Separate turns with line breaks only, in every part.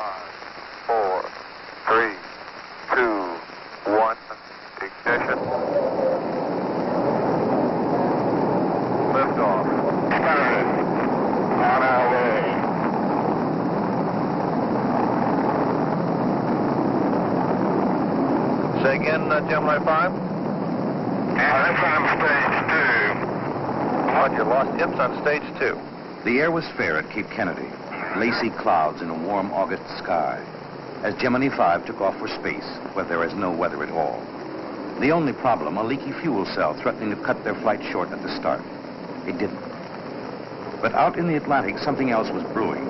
5, 4, 3, 2, 1, ignition. Liftoff. Started. On our way. Say again, Gemini 5? That's on stage 2. What, you lost hips on stage 2?
The air was fair at Cape Kennedy. Lacy clouds in a warm August sky. As Gemini 5 took off for space, where there is no weather at all. The only problem, a leaky fuel cell threatening to cut their flight short at the start. It didn't. But out in the Atlantic, something else was brewing.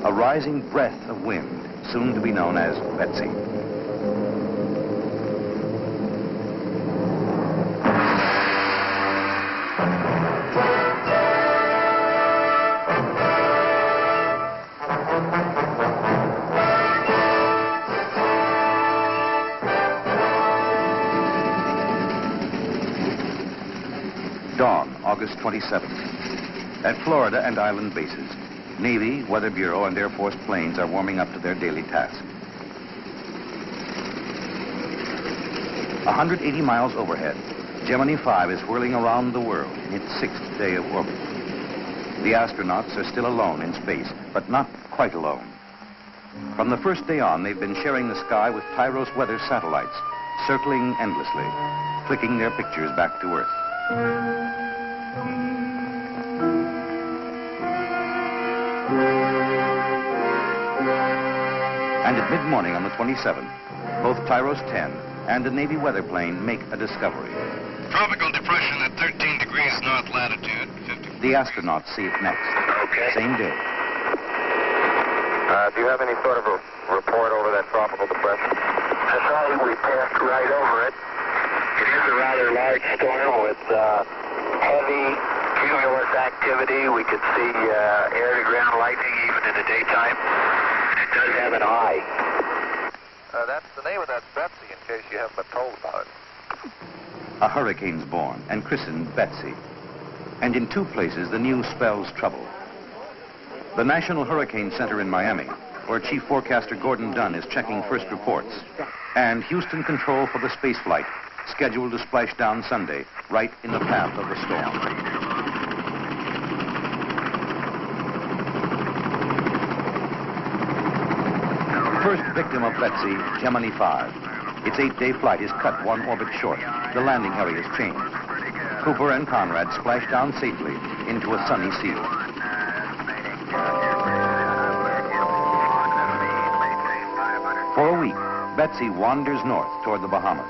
A rising breath of wind, soon to be known as Betsy. Dawn, August 27th. At Florida and island bases, Navy, Weather Bureau, and Air Force planes are warming up to their daily task. 180 miles overhead, Gemini 5 is whirling around the world in its 6th day of orbit. The astronauts are still alone in space, but not quite alone. From the first day on, they've been sharing the sky with Tyros weather satellites, circling endlessly, flicking their pictures back to Earth. And at mid-morning on the 27th, both Tyros 10 and a Navy weather plane make a discovery.
Tropical depression at 13 degrees north latitude, 50.
The astronauts see it next.
Okay.
Same day.
Do you have any sort of a report over that tropical depression? That's all. We passed right over it. It is a rather large storm with heavy cumulus activity. We could see air-to-ground lightning even in the daytime. It does have an eye. That's the name of that Betsy, in case you haven't been told about it.
A hurricane's born and christened Betsy. And in two places, the news spells trouble. The National Hurricane Center in Miami, where Chief Forecaster Gordon Dunn is checking first reports, and Houston Control for the space flight, scheduled to splash down Sunday, right in the path of the storm. First victim of Betsy, Gemini 5. Its 8-day flight is cut one orbit short. The landing area is changed. Cooper and Conrad splash down safely into a sunny sea. For a week, Betsy wanders north toward the Bahamas.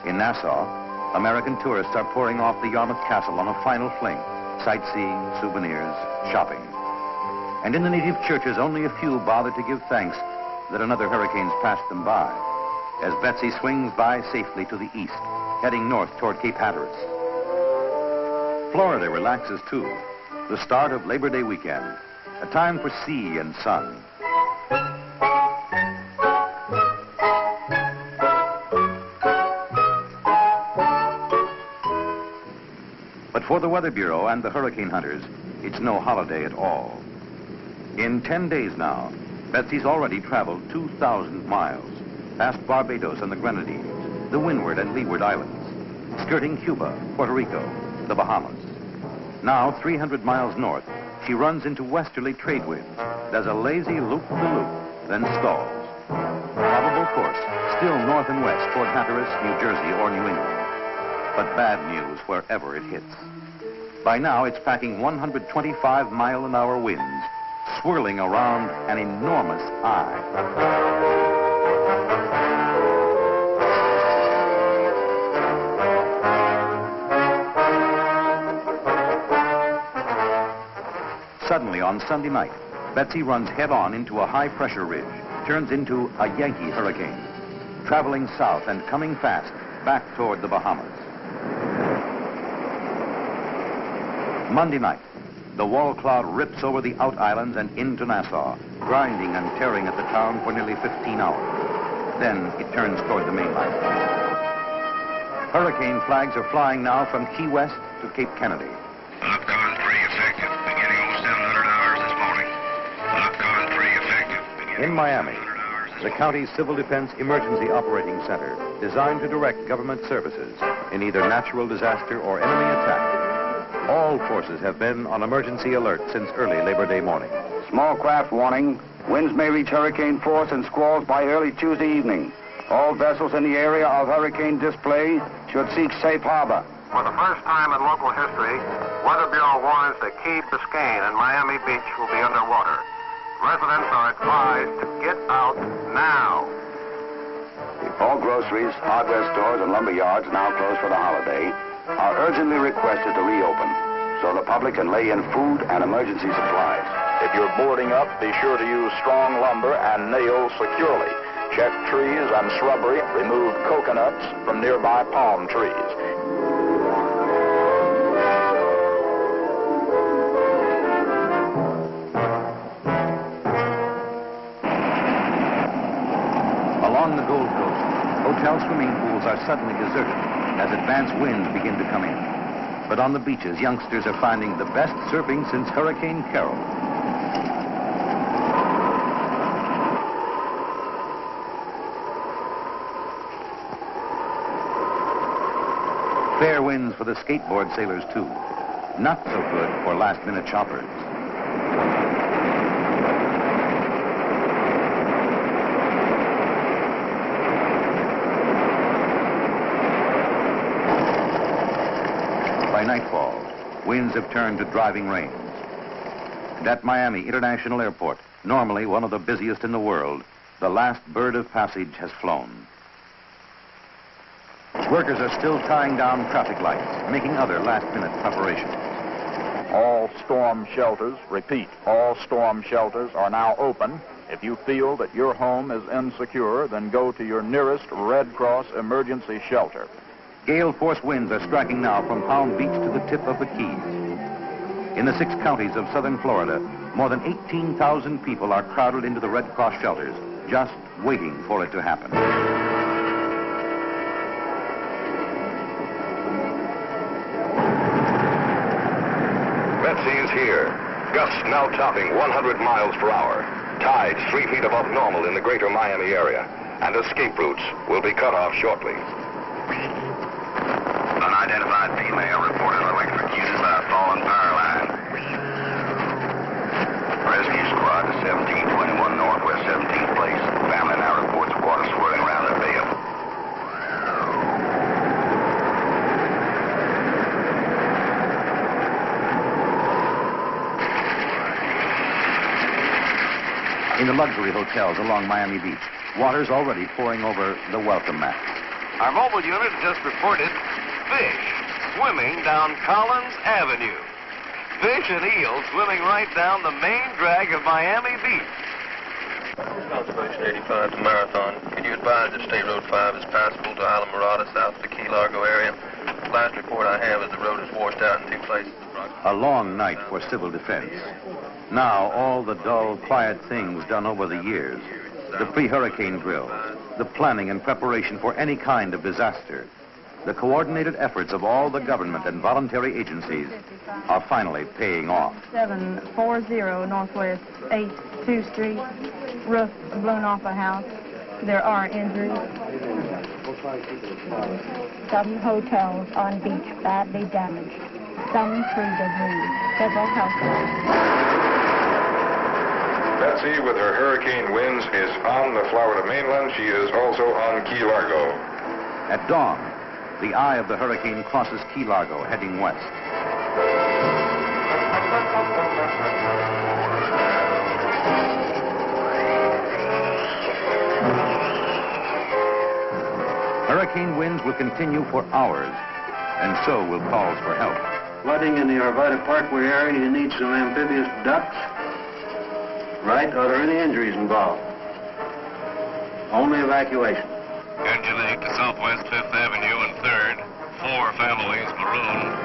In Nassau, American tourists are pouring off the Yarmouth Castle on a final fling. Sightseeing, souvenirs, shopping. And in the native churches, only a few bother to give thanks that another hurricane's passed them by, as Betsy swings by safely to the east, heading north toward Cape Hatteras. Florida relaxes too. The start of Labor Day weekend, a time for sea and sun. But for the Weather Bureau and the hurricane hunters, it's no holiday at all. In 10 days now, Betsy's already traveled 2,000 miles, past Barbados and the Grenadines, the Windward and Leeward Islands, skirting Cuba, Puerto Rico, the Bahamas. Now, 300 miles north, she runs into westerly trade winds, does a lazy loop-the-loop, then stalls. Probable course, still north and west toward Hatteras, New Jersey, or New England. But bad news wherever it hits. By now, it's packing 125-mile-an-hour winds, swirling around an enormous eye. Suddenly, on Sunday night, Betsy runs head-on into a high-pressure ridge, turns into a Yankee hurricane, traveling south and coming fast back toward the Bahamas. Monday night, the wall cloud rips over the out islands and into Nassau, grinding and tearing at the town for nearly 15 hours. Then it turns toward the mainland. Hurricane flags are flying now from Key West to Cape Kennedy.
Lock-on 3 effective, beginning 0700 hours this morning. Lock-on 3 effective, beginning
In Miami, the county's Civil Defense Emergency Operating Center, designed to direct government services in either natural disaster or enemy attack. All forces have been on emergency alert since early Labor Day morning.
Small craft warning. Winds may reach hurricane force and squalls by early Tuesday evening. All vessels in the area of hurricane display should seek safe harbor.
For the first time in local history, Weather Bureau warns that Key Biscayne and Miami Beach will be underwater. Residents are advised to get out now.
All groceries, hardware stores, and lumber yards now closed for the holiday are urgently requested to reopen so the public can lay in food and emergency supplies.
If you're boarding up, be sure to use strong lumber and nail securely. Check trees and shrubbery. Remove coconuts from nearby palm trees.
Along the Gold Coast, hotel swimming pools are suddenly deserted as advanced winds begin to come in. But on the beaches, youngsters are finding the best surfing since Hurricane Carol. Fair winds for the skateboard sailors, too. Not so good for last-minute shoppers. By nightfall, winds have turned to driving rains. And at Miami International Airport, normally one of the busiest in the world, the last bird of passage has flown. Workers are still tying down traffic lights, making other last-minute preparations.
All storm shelters, repeat, all storm shelters are now open. If you feel that your home is insecure, then go to your nearest Red Cross emergency shelter.
Gale force winds are striking now from Palm Beach to the tip of the Keys. In the 6 counties of southern Florida, more than 18,000 people are crowded into the Red Cross shelters, just waiting for it to happen.
Betsy is here. Gusts now topping 100 miles per hour. Tides 3 feet above normal in the greater Miami area. And escape routes will be cut off shortly.
Unidentified female reported electrocuted by a fallen power line. Rescue squad to 1721 Northwest 17th Place. Family now reports water swirling around their bed.
In the luxury hotels along Miami Beach, water's already pouring over the welcome mats.
Our mobile unit just reported fish swimming down Collins Avenue. Fish and eels swimming right down the main drag of Miami Beach.
Conservation 85 to Marathon. Could you advise if State Road 5 is passable to Isla Mirada south of the Key Largo area? Last report I have is the road is washed out in 2 places.
A long night for civil defense. Now, all the dull, quiet things done over the years, the pre-hurricane drill, the planning and preparation for any kind of disaster, the coordinated efforts of all the government and voluntary agencies are finally paying off.
740 Northwest 82nd Street. Roof blown off a house. There are injuries.
Some hotels on beach badly damaged. Some 3 debris. Several houses.
Betsy, with her hurricane winds, is on the Florida mainland. She is also on Key Largo.
At dawn, the eye of the hurricane crosses Key Largo, heading west. Hurricane winds will continue for hours, and so will calls for help.
Flooding in the Arvada Parkway area, you need some amphibious ducks. Right? Are there any injuries involved? Only evacuation.
Angelique to Southwest 5th Avenue and 3rd. 4 families marooned.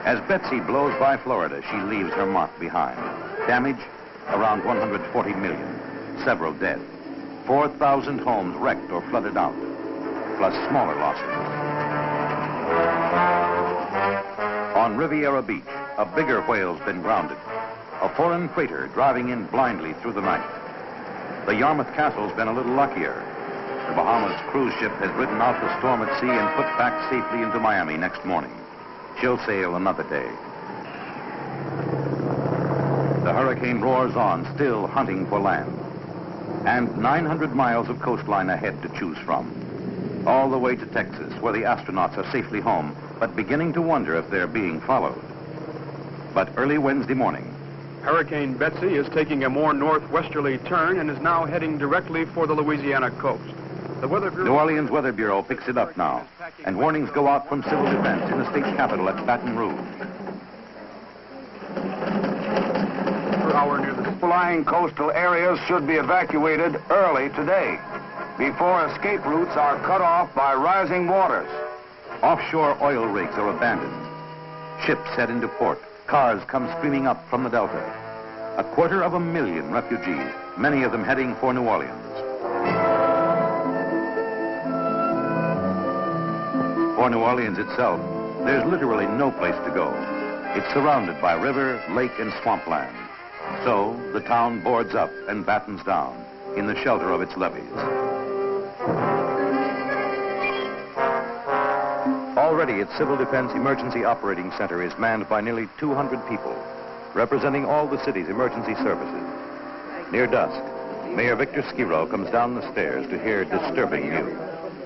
As Betsy blows by Florida, she leaves her mark behind. Damage, around 140 million. Several dead. 4,000 homes wrecked or flooded out, plus smaller losses. On Riviera Beach, a bigger whale's been grounded. A foreign freighter driving in blindly through the night. The Yarmouth Castle's been a little luckier. The Bahamas cruise ship has ridden out the storm at sea and put back safely into Miami next morning. She'll sail another day. The hurricane roars on, still hunting for land. And 900 miles of coastline ahead to choose from. All the way to Texas, where the astronauts are safely home, but beginning to wonder if they're being followed. But early Wednesday morning,
Hurricane Betsy is taking a more northwesterly turn and is now heading directly for the Louisiana coast. The Weather Bureau...
New Orleans Weather Bureau picks it up now, and warnings go out from civil defense in the state capitol at Baton Rouge.
Lying coastal areas should be evacuated early today, before escape routes are cut off by rising waters.
Offshore oil rigs are abandoned. Ships head into port. Cars come streaming up from the Delta. 250,000 refugees, many of them heading for New Orleans. For New Orleans itself, there's literally no place to go. It's surrounded by river, lake, and swampland. So the town boards up and battens down in the shelter of its levees. Already, its Civil Defense Emergency Operating Center is manned by nearly 200 people, representing all the city's emergency services. Near dusk, Mayor Victor Skiro comes down the stairs to hear disturbing news.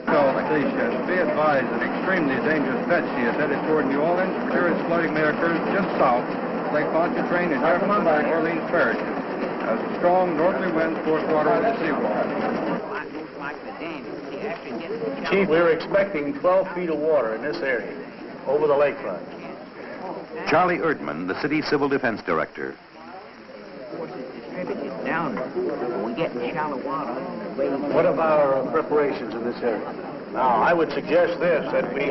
Be advised, an extremely dangerous Betsy is headed toward New Orleans. Serious flooding may occur just south of Lake Pontchartrain and Jefferson by Orleans Parish, as a strong northerly wind force water on the seawall.
Chief, we're expecting 12 feet of water in this area, over the lakefront.
Charlie Erdman, the city civil defense director.
Down, we get in shallow water.
What of our preparations in this area? Now, I would suggest this, that we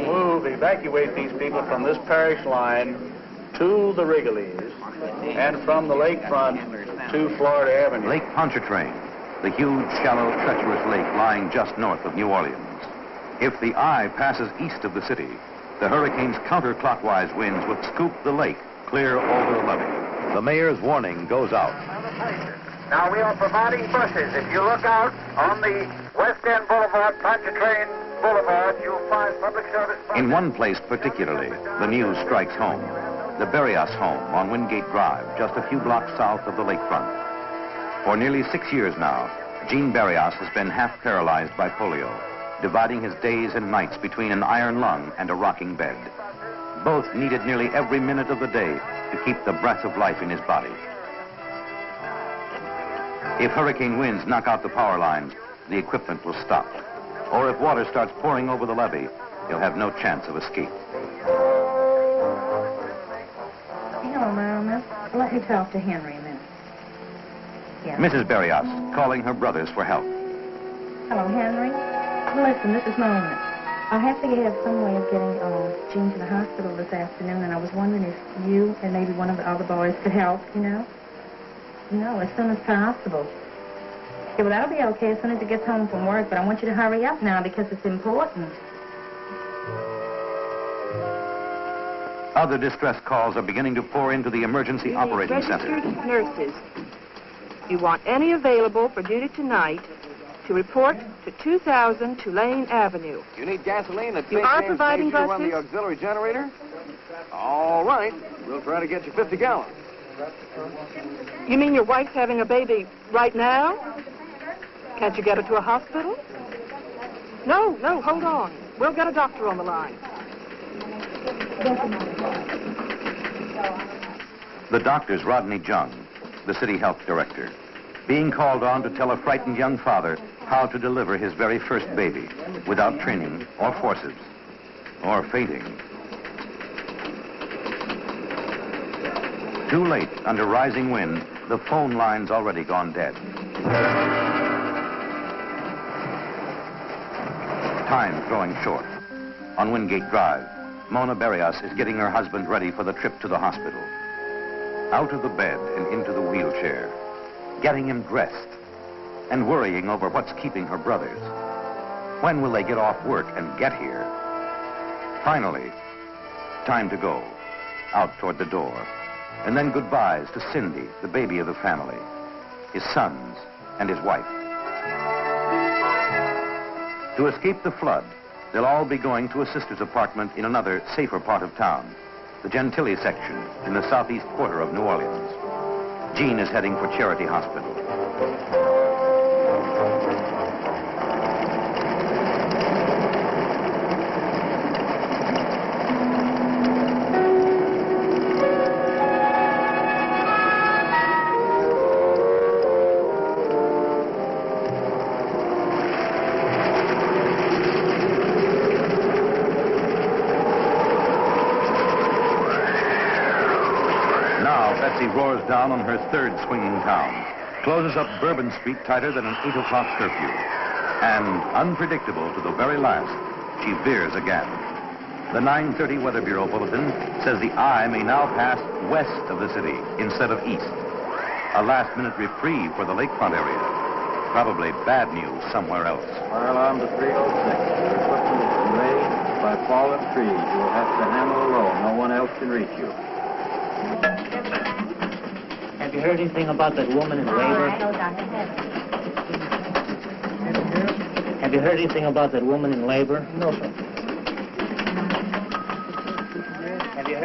evacuate these people from this parish line to the Wrigley's, and from the lakefront to Florida Avenue.
Lake Pontchartrain, the huge, shallow, treacherous lake lying just north of New Orleans. If the eye passes east of the city, the hurricane's counterclockwise winds would scoop the lake clear over the levee. The mayor's warning goes out.
Now we are providing buses. If you look out on the West End Boulevard, Pontchartrain Boulevard, you'll find public service buses.
In one place particularly, the news strikes home. The Berrios home on Wingate Drive, just a few blocks south of the lakefront. For nearly 6 years now, Gene Berrios has been half paralyzed by polio, dividing his days and nights between an iron lung and a rocking bed. Both needed nearly every minute of the day to keep the breath of life in his body. If hurricane winds knock out the power lines, the equipment will stop. Or if water starts pouring over the levee, he'll have no chance of escape.
Hello, Mama. Let me talk to Henry a minute. Yes.
Mrs. Berrios calling her brothers for help.
Hello, Henry. Listen, this is Mona. I have to have some way of getting Gene to the hospital this afternoon, and I was wondering if you and maybe one of the other boys could help, you know? No, as soon as possible. Yeah, well, that'll be okay as soon as he gets home from work, but I want you to hurry up now because it's important.
Other distress calls are beginning to pour into the emergency operating center.
Registered nurses. If you want any available for duty tonight, to report to 2000 Tulane Avenue.
You need gasoline at
You are providing buses?
Run the auxiliary generator? All right. We'll try to get you 50 gallons.
You mean your wife's having a baby right now? Can't you get her to a hospital? No, hold on. We'll get a doctor on the line.
The doctor's Rodney Jung, the city health director, being called on to tell a frightened young father how to deliver his very first baby without training or forceps or fainting. Too late, under rising wind, the phone line's already gone dead. Time growing short. On Wingate Drive, Mona Berrios is getting her husband ready for the trip to the hospital. Out of the bed and into the wheelchair, getting him dressed, and worrying over what's keeping her brothers. When will they get off work and get here? Finally, time to go. Out toward the door. And then goodbyes to Cindy, the baby of the family, his sons, and his wife. To escape the flood, they'll all be going to a sister's apartment in another, safer part of town, the Gentilly section in the southeast quarter of New Orleans. Jean is heading for Charity Hospital. Betsy roars down on her third swinging town, closes up Bourbon Street tighter than an 8 o'clock curfew. And, unpredictable to the very last, she veers again. The 9:30 Weather Bureau bulletin says the eye may now pass west of the city instead of east. A last-minute reprieve for the lakefront area. Probably bad news somewhere else.
Fire alarm to 306. Your equipment is delayed by fallen trees. You will have to handle alone. No one else can reach you.
Have you heard anything about that woman in labor? Have you heard anything about that woman in labor? No, sir.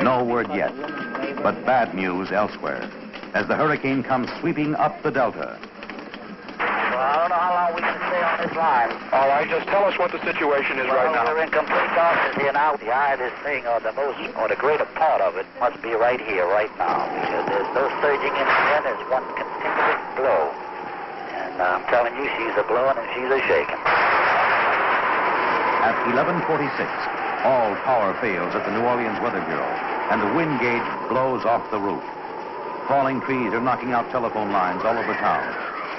No word yet, but bad news elsewhere, as the hurricane comes sweeping up the Delta.
Well, I don't know how long we can stay on this line.
All right, just tell us what the situation is right now.
We're in complete darkness here now. The eye of this thing, or the greater part of it, must be right here, right now, because there's no surging in the wind. There's one continuous blow. And I'm telling you, she's a blowing and she's a shaking.
At 11:46, all power fails at the New Orleans Weather Bureau, and the wind gauge blows off the roof. Falling trees are knocking out telephone lines all over town,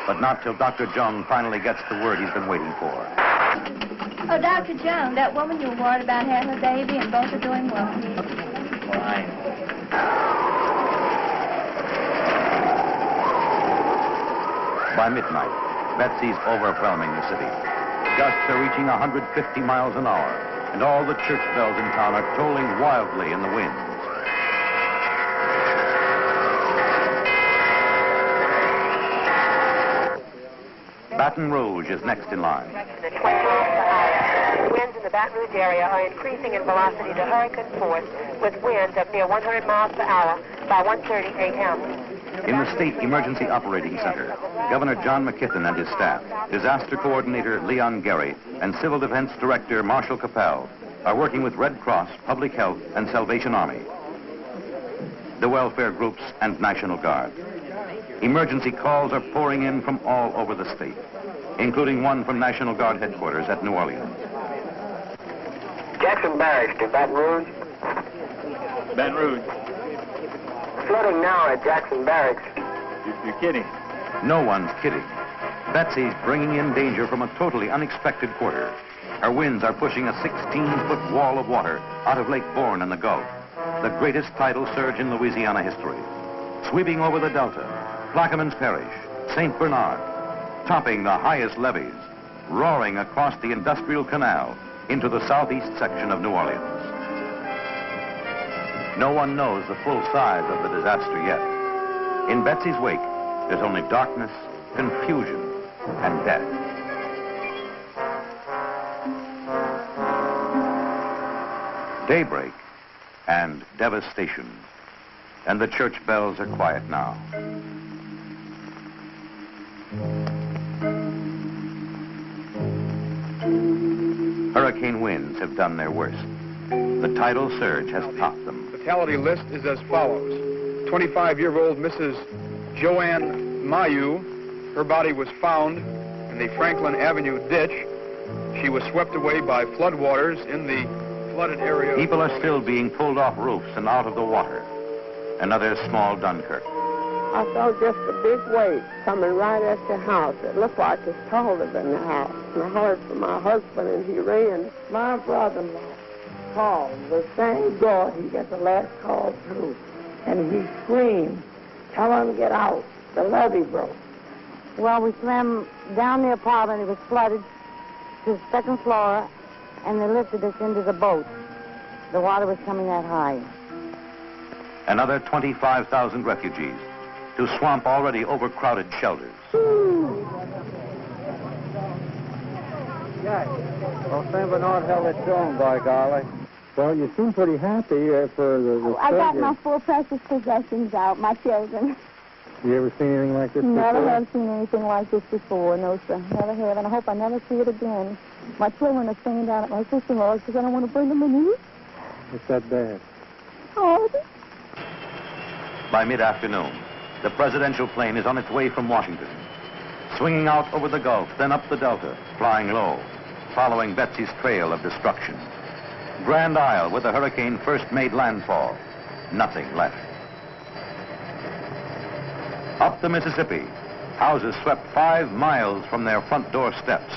but not till Dr. Jung finally gets the word he's been waiting for.
Oh, Dr. Jung, that woman you were worried about having a baby, and both are doing well.
Fine.
By midnight, Betsy's overwhelming the city. Gusts are reaching 150 miles an hour, and all the church bells in town are tolling wildly in the winds. Baton Rouge is next in line.
Winds in the Baton Rouge area are increasing in velocity to hurricane force with winds up near 100 miles per hour by 1:30 a.m.
In the State Emergency Operating Center, Governor John McKithen and his staff, Disaster Coordinator Leon Gary, and Civil Defense Director Marshall Capel are working with Red Cross, Public Health, and Salvation Army, the welfare groups, and National Guard. Emergency calls are pouring in from all over the state, including one from National Guard headquarters at New Orleans.
Jackson Barracks to Baton Rouge.
Baton Rouge.
Flooding now at Jackson Barracks.
You're kidding.
No one's kidding. Betsy's bringing in danger from a totally unexpected quarter. Her winds are pushing a 16-foot wall of water out of Lake Bourne in the Gulf, the greatest tidal surge in Louisiana history. Sweeping over the Delta, Plaquemines Parish, St. Bernard, topping the highest levees, roaring across the Industrial Canal into the southeast section of New Orleans. No one knows the full size of the disaster yet. In Betsy's wake, there's only darkness, confusion, and death. Daybreak and devastation. And the church bells are quiet now. Hurricane winds have done their worst. The tidal surge has topped them.
Fatality list is as follows. 25-year-old Mrs. Joanne Mayu. Her body was found in the Franklin Avenue ditch. She was swept away by floodwaters in the flooded area.
People are still being pulled off roofs and out of the water. Another small Dunkirk.
I saw just a big wave coming right at the house. It looked like it's taller than the house. And I heard from my husband, and he ran. My brother-in-law called the same door he got the last call through. And he screamed, "Tell him to get out. The levee broke."
Well, we swam down the apartment. It was flooded to the second floor, and they lifted us into the boat. the water was coming that high.
Another 25,000 refugees to swamp already overcrowded shelters.
Well, San Bernard held its own, by golly. Well, you seem pretty happy for the
I got my full precious possessions out, my children.
You ever seen anything like this
Never
before?
have seen anything like this before, no, sir. Never have, and I hope I never see it again. My children are staying down at my sister-in-law's because I don't want to bring them in here.
It's that bad.
Oh,
By mid-afternoon, the presidential plane is on its way from Washington, swinging out over the Gulf, then up the Delta, flying low, following Betsy's trail of destruction. Grand Isle, where the hurricane first made landfall, nothing left. Up the Mississippi, houses swept 5 miles from their front door steps.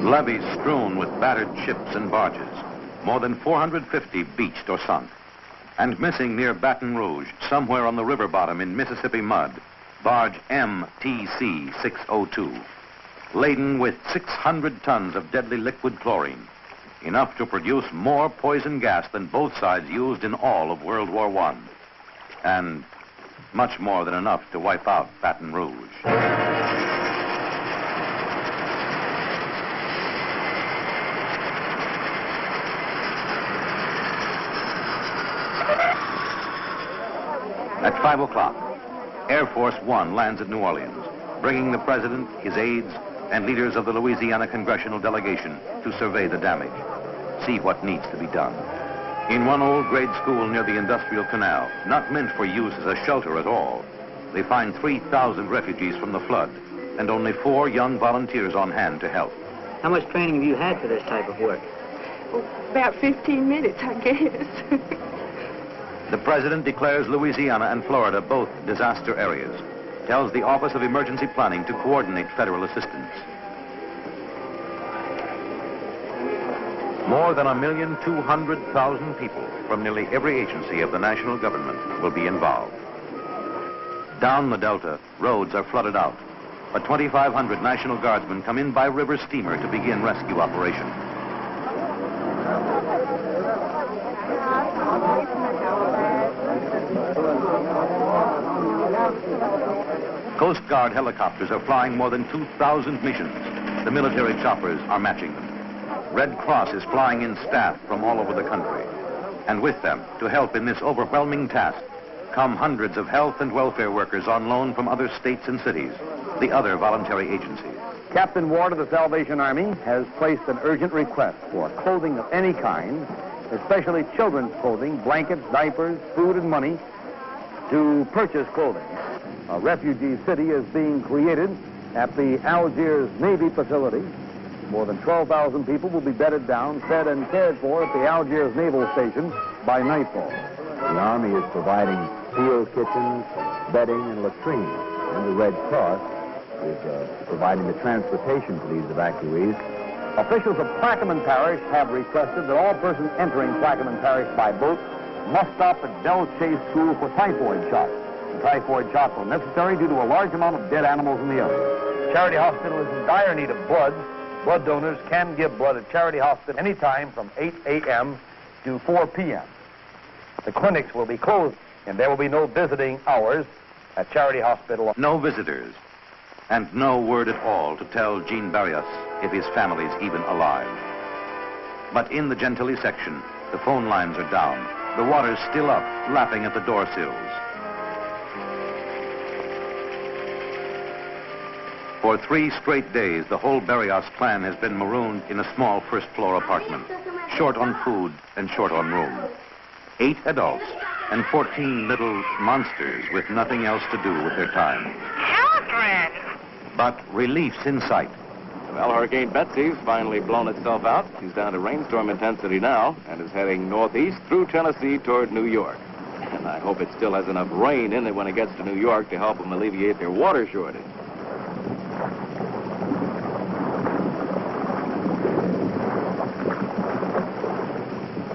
Levees strewn with battered ships and barges, more than 450 beached or sunk. And missing near Baton Rouge, somewhere on the river bottom in Mississippi mud, barge MTC 602, laden with 600 tons of deadly liquid chlorine, enough to produce more poison gas than both sides used in all of World War I, and much more than enough to wipe out Baton Rouge. At 5 o'clock, Air Force One lands at New Orleans, bringing the president, his aides, and leaders of the Louisiana congressional delegation to survey the damage, see what needs to be done. In one old grade school near the Industrial Canal, not meant for use as a shelter at all, they find 3,000 refugees from the flood and only 4 young volunteers on hand to help.
How much training have you had for this type of work?
About 15 minutes, I guess.
The president declares Louisiana and Florida both disaster areas, tells the Office of Emergency Planning to coordinate federal assistance. More than 1,200,000 people from nearly every agency of the national government will be involved. Down the Delta, roads are flooded out, but 2,500 National Guardsmen come in by river steamer to begin rescue operations. Coast Guard helicopters are flying more than 2,000 missions. The military choppers are matching them. Red Cross is flying in staff from all over the country. And with them, to help in this overwhelming task, come hundreds of health and welfare workers on loan from other states and cities, the other voluntary agencies.
Captain Ward of the Salvation Army has placed an urgent request for clothing of any kind, especially children's clothing, blankets, diapers, food, and money, to purchase clothing. A refugee city is being created at the Algiers Navy facility. More than 12,000 people will be bedded down, fed, and cared for at the Algiers Naval Station by nightfall.
The Army is providing field kitchens, bedding, and latrines, and the Red Cross is providing the transportation for these evacuees.
Officials of Plaquemine Parish have requested that all persons entering Plaquemine Parish by boat must stop at Del Chase School for typhoid shots. The typhoid shots are necessary due to a large amount of dead animals in the area. Charity Hospital is in dire need of blood. Blood donors can give blood at Charity Hospital anytime from 8 a.m. to 4 p.m. The clinics will be closed, and there will be no visiting hours at Charity Hospital.
No visitors, and no word at all to tell Jean Barrios if his family's even alive. But in the Gentilly section, the phone lines are down. The water's still up, lapping at the door sills. For 3 straight days, the whole Barrios clan has been marooned in a small first-floor apartment, short on food and short on room. 8 adults and 14 little monsters with nothing else to do with their time.
Children!
But relief's in sight.
Well, Hurricane Betsy's finally blown itself out. She's down to rainstorm intensity now and is heading northeast through Tennessee toward New York. And I hope it still has enough rain in it when it gets to New York to help them alleviate their water shortage.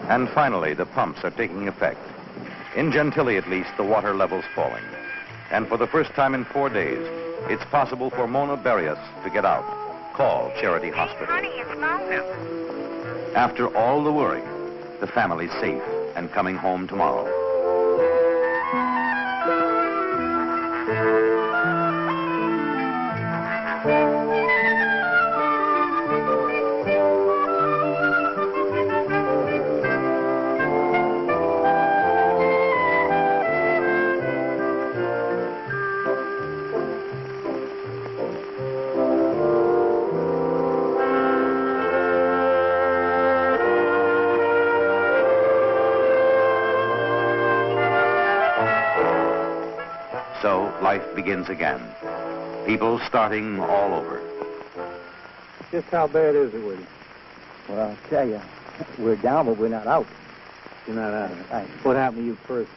And finally, the pumps are taking effect. In Gentilly, at least, the water level's falling. And for the first time in 4 days, it's possible for Mona Barrios to get out. Call Charity Hospital.
Honey, it's Mona.
After all the worry, the family's safe and coming home tomorrow. So life begins again. People starting all over.
Just how bad is it with you?
Well, I'll tell you, we're down, but we're not out.
You're not out of it.
Right.
What happened to you first?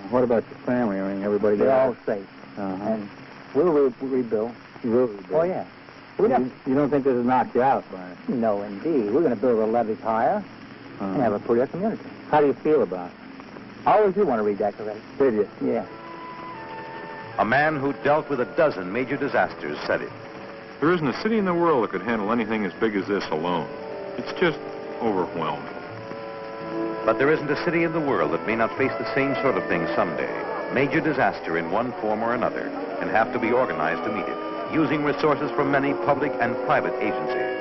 What about your family? I mean, everybody
They're
got
all safe. And we'll rebuild.
You will rebuild?
Oh, yeah.
You don't think this will knock you out, Brian?
No, indeed. We're going to build a levee higher and have a prettier community.
How do you feel about it?
I always do want to redecorate.
Did you?
Yeah.
A man who dealt with a dozen major disasters said it.
There isn't a city in the world that could handle anything as big as this alone. It's just overwhelming.
But there isn't a city in the world that may not face the same sort of thing someday. Major disaster in one form or another, and have to be organized to meet it, using resources from many public and private agencies.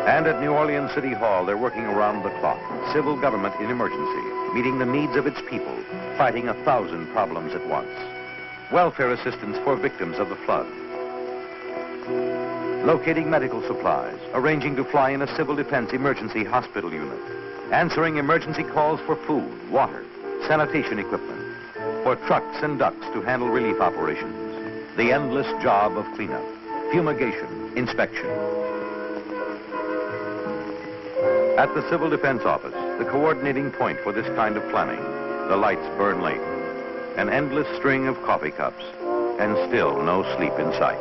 And at New Orleans City Hall, they're working around the clock. Civil government in emergency, meeting the needs of its people, fighting 1,000 problems at once. Welfare assistance for victims of the flood. Locating medical supplies, arranging to fly in a civil defense emergency hospital unit. Answering emergency calls for food, water, sanitation equipment. For trucks and ducks to handle relief operations. The endless job of cleanup, fumigation, inspection. At the Civil Defense Office, the coordinating point for this kind of planning, the lights burn late. An endless string of coffee cups, and still no sleep in sight.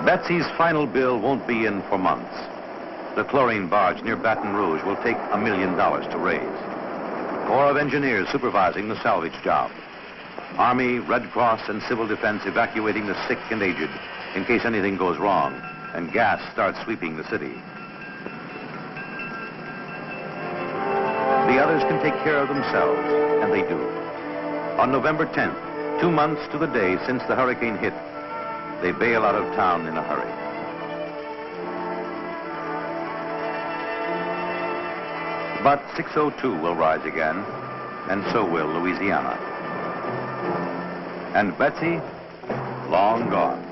Betsy's final bill won't be in for months. The chlorine barge near Baton Rouge will take $1 million to raise. Corps of Engineers supervising the salvage job. Army, Red Cross, and Civil Defense evacuating the sick and aged in case anything goes wrong and gas starts sweeping the city. The others can take care of themselves, and they do. On November 10th, 2 months to the day since the hurricane hit, they bail out of town in a hurry. But 602 will rise again, and so will Louisiana. And Betsy, long gone.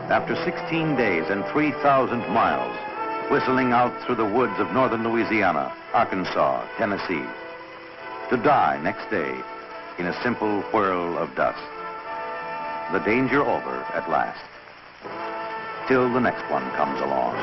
After 16 days and 3,000 miles, whistling out through the woods of northern Louisiana, Arkansas, Tennessee, to die next day in a simple whirl of dust. The danger over at last, till the next one comes along.